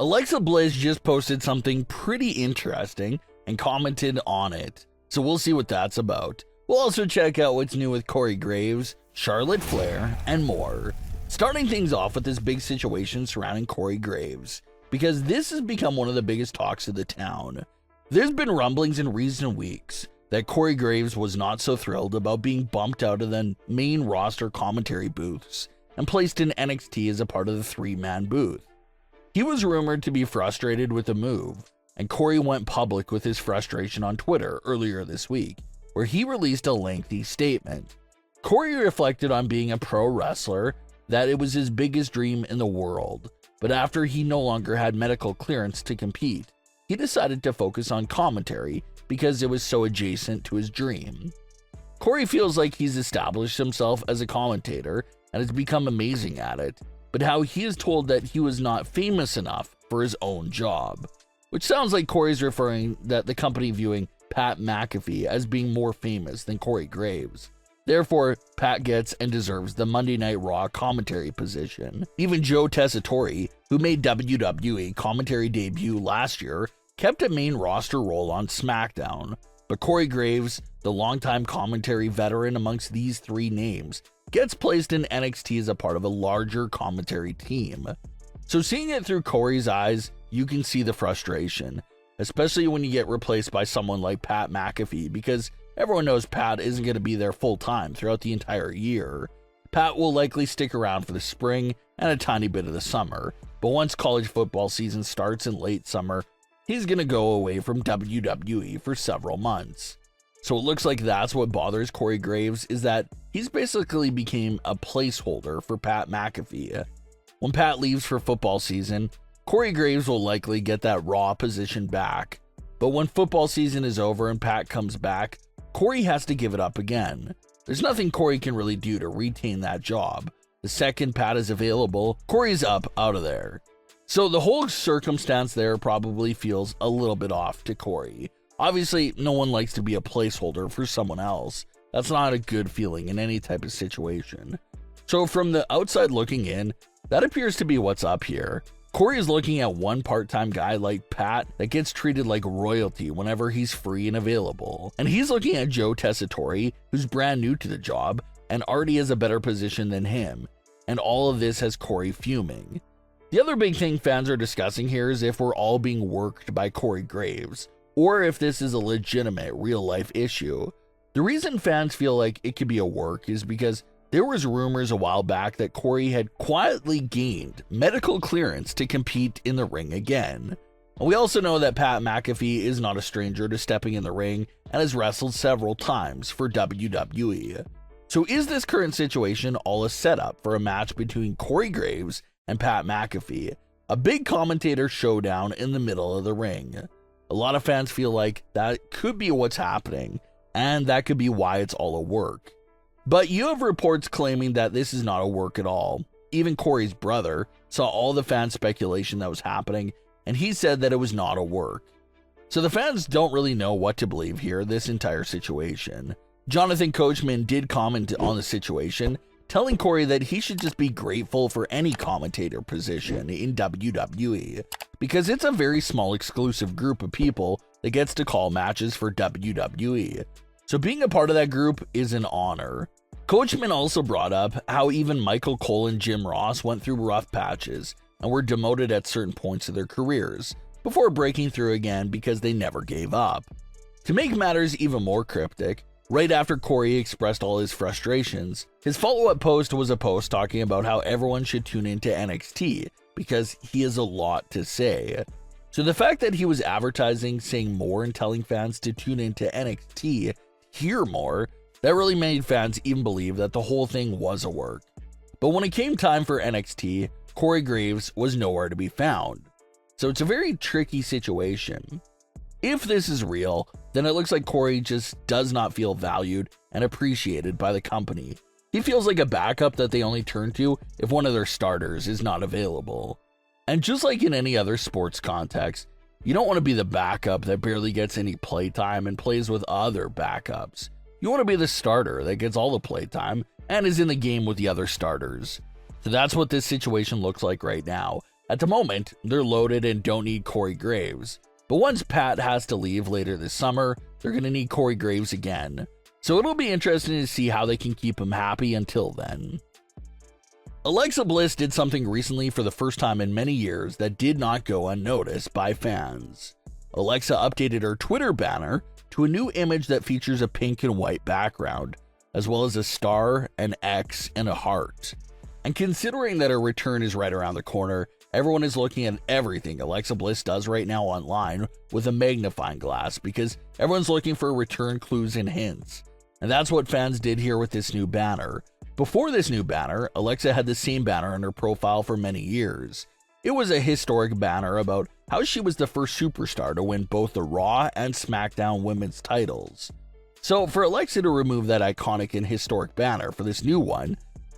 Alexa Bliss just posted something pretty interesting and commented on it, so we'll see what that's about. We'll also check out what's new with Corey Graves, Charlotte Flair, and more. Starting things off with this big situation surrounding Corey Graves, because this has become one of the biggest talks of the town. There's been rumblings in recent weeks that Corey Graves was not so thrilled about being bumped out of the main roster commentary booths and placed in NXT as a part of the three-man booth. He was rumored to be frustrated with the move, and Corey went public with his frustration on Twitter earlier this week, where he released a lengthy statement. Corey reflected on being a pro wrestler, that it was his biggest dream in the world, but after he no longer had medical clearance to compete, he decided to focus on commentary because it was so adjacent to his dream. Corey feels like he's established himself as a commentator and has become amazing at it, but how he is told that he was not famous enough for his own job, which sounds like Corey's referring that the company viewing Pat McAfee as being more famous than Corey Graves. Therefore, Pat gets and deserves the Monday Night Raw commentary position. Even Joe Tessitore, who made WWE commentary debut last year, kept a main roster role on Smackdown, but Corey Graves, the longtime commentary veteran amongst these three names, gets placed in NXT as a part of a larger commentary team. So seeing it through Corey's eyes, you can see the frustration, especially when you get replaced by someone like Pat McAfee, because everyone knows Pat isn't going to be there full time throughout the entire year. Pat will likely stick around for the spring and a tiny bit of the summer, but once college football season starts in late summer, he's going to go away from WWE for several months. So it looks like that's what bothers Corey Graves, is that he's basically became a placeholder for Pat McAfee. When Pat leaves for football season, Corey Graves will likely get that Raw position back. But when football season is over and Pat comes back, Corey has to give it up again. There's nothing Corey can really do to retain that job. The second Pat is available, Corey's out of there. So the whole circumstance there probably feels a little bit off to Corey. Obviously, no one likes to be a placeholder for someone else. That's not a good feeling in any type of situation. So from the outside looking in, that appears to be what's up here. Corey is looking at one part-time guy like Pat that gets treated like royalty whenever he's free and available. And he's looking at Joe Tessitore, who's brand new to the job and already has a better position than him. And all of this has Corey fuming. The other big thing fans are discussing here is if we're all being worked by Corey Graves, or if this is a legitimate real-life issue. The reason fans feel like it could be a work is because there was rumors a while back that Corey had quietly gained medical clearance to compete in the ring again. And we also know that Pat McAfee is not a stranger to stepping in the ring and has wrestled several times for WWE. So is this current situation all a setup for a match between Corey Graves and Pat McAfee, a big commentator showdown in the middle of the ring? A lot of fans feel like that could be what's happening, and that could be why it's all a work. But you have reports claiming that this is not a work at all. Even Corey's brother saw all the fan speculation that was happening, and he said that it was not a work. So the fans don't really know what to believe here, this entire situation. Jonathan Coachman did comment on the situation, telling Corey that he should just be grateful for any commentator position in WWE, because it's a very small exclusive group of people that gets to call matches for WWE. So being a part of that group is an honor. Coachman also brought up how even Michael Cole and Jim Ross went through rough patches and were demoted at certain points of their careers before breaking through again because they never gave up. To make matters even more cryptic, right after Corey expressed all his frustrations, his follow-up post was a post talking about how everyone should tune into NXT because he has a lot to say. So the fact that he was advertising, saying more, and telling fans to tune into NXT, hear more, that really made fans even believe that the whole thing was a work. But when it came time for NXT, Corey Graves was nowhere to be found. So it's a very tricky situation. If this is real, then it looks like Corey just does not feel valued and appreciated by the company. He feels like a backup that they only turn to if one of their starters is not available. And just like in any other sports context, You don't want to be the backup that barely gets any playtime and plays with other backups. You want to be the starter that gets all the playtime and is in the game with the other starters. So that's what this situation looks like right now. At the moment, they're loaded and don't need Corey Graves. But once Pat has to leave later this summer, they're going to need Corey Graves again. So it'll be interesting to see how they can keep him happy until then. Alexa Bliss did something recently for the first time in many years that did not go unnoticed by fans. Alexa updated her Twitter banner to a new image that features a pink and white background, as well as a star, an X, and a heart. And considering that her return is right around the corner, everyone is looking at everything Alexa Bliss does right now online with a magnifying glass because everyone's looking for return clues and hints. And that's what fans did here with this new banner. Before this new banner, Alexa had the same banner on her profile for many years. It was a historic banner about how she was the first superstar to win both the Raw and Smackdown women's titles. So for Alexa to remove that iconic and historic banner for this new one,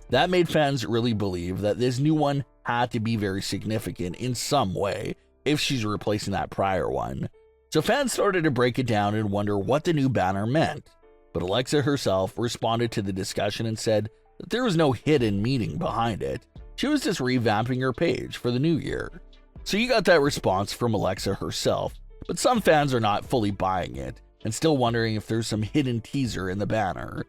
that made fans really believe that this new one had to be very significant in some way if she's replacing that prior one. So fans started to break it down and wonder what the new banner meant. But Alexa herself responded to the discussion and said that there was no hidden meaning behind it. She was just revamping her page for the new year. So you got that response from Alexa herself, but some fans are not fully buying it and still wondering if there's some hidden teaser in the banner.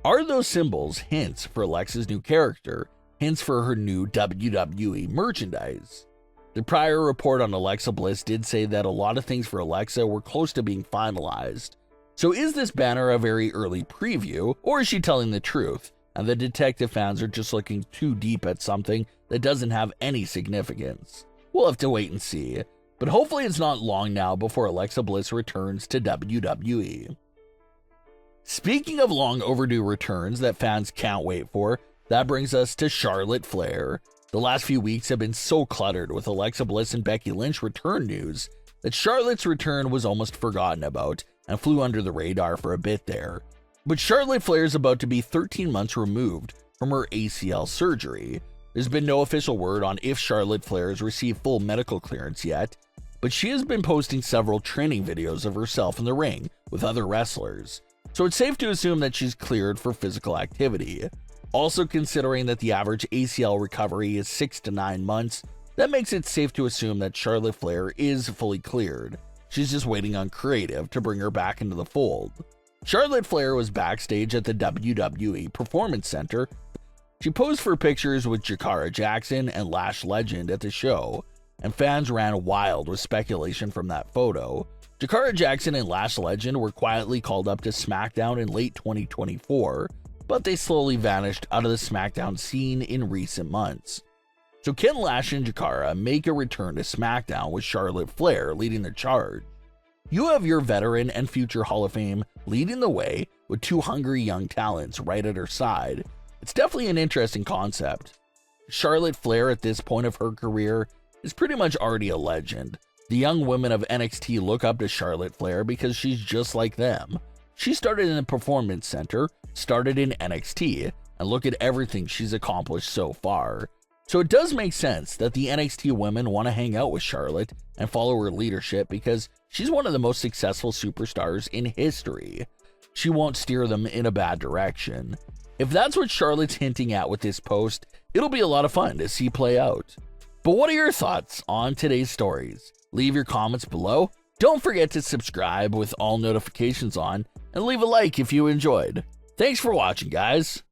Are those symbols hints for Alexa's new character, hints for her new WWE merchandise? The prior report on Alexa Bliss did say that a lot of things for Alexa were close to being finalized. So is this banner a very early preview, or is she telling the truth, and the detective fans are just looking too deep at something that doesn't have any significance? We'll have to wait and see, but hopefully it's not long now before Alexa Bliss returns to WWE. Speaking of long overdue returns that fans can't wait for, that brings us to Charlotte Flair. The last few weeks have been so cluttered with Alexa Bliss and Becky Lynch return news that Charlotte's return was almost forgotten about and flew under the radar for a bit there. But Charlotte Flair is about to be 13 months removed from her ACL surgery. There's been no official word on if Charlotte Flair has received full medical clearance yet, but she has been posting several training videos of herself in the ring with other wrestlers. So it's safe to assume that she's cleared for physical activity. Also, considering that the average ACL recovery is 6 to 9 months, that makes it safe to assume that Charlotte Flair is fully cleared. She's just waiting on creative to bring her back into the fold. Charlotte Flair was backstage at the WWE Performance Center. She posed for pictures with Jakara Jackson and Lash Legend at the show, and fans ran wild with speculation from that photo. Jakara Jackson and Lash Legend were quietly called up to Smackdown in late 2024, but they slowly vanished out of the Smackdown scene in recent months. So can Lash and Jakara make a return to Smackdown with Charlotte Flair leading the charge? You have your veteran and future Hall of Fame leading the way with two hungry young talents right at her side. It's definitely an interesting concept. Charlotte Flair at this point of her career is pretty much already a legend. The young women of NXT look up to Charlotte Flair because she's just like them. She started in the Performance Center, started in NXT, and look at everything she's accomplished so far. So it does make sense that the NXT women want to hang out with Charlotte and follow her leadership because she's one of the most successful superstars in history. She won't steer them in a bad direction. If that's what Charlotte's hinting at with this post, it'll be a lot of fun to see play out. But what are your thoughts on today's stories? Leave your comments below. Don't forget to subscribe with all notifications on and leave a like if you enjoyed. Thanks for watching, guys.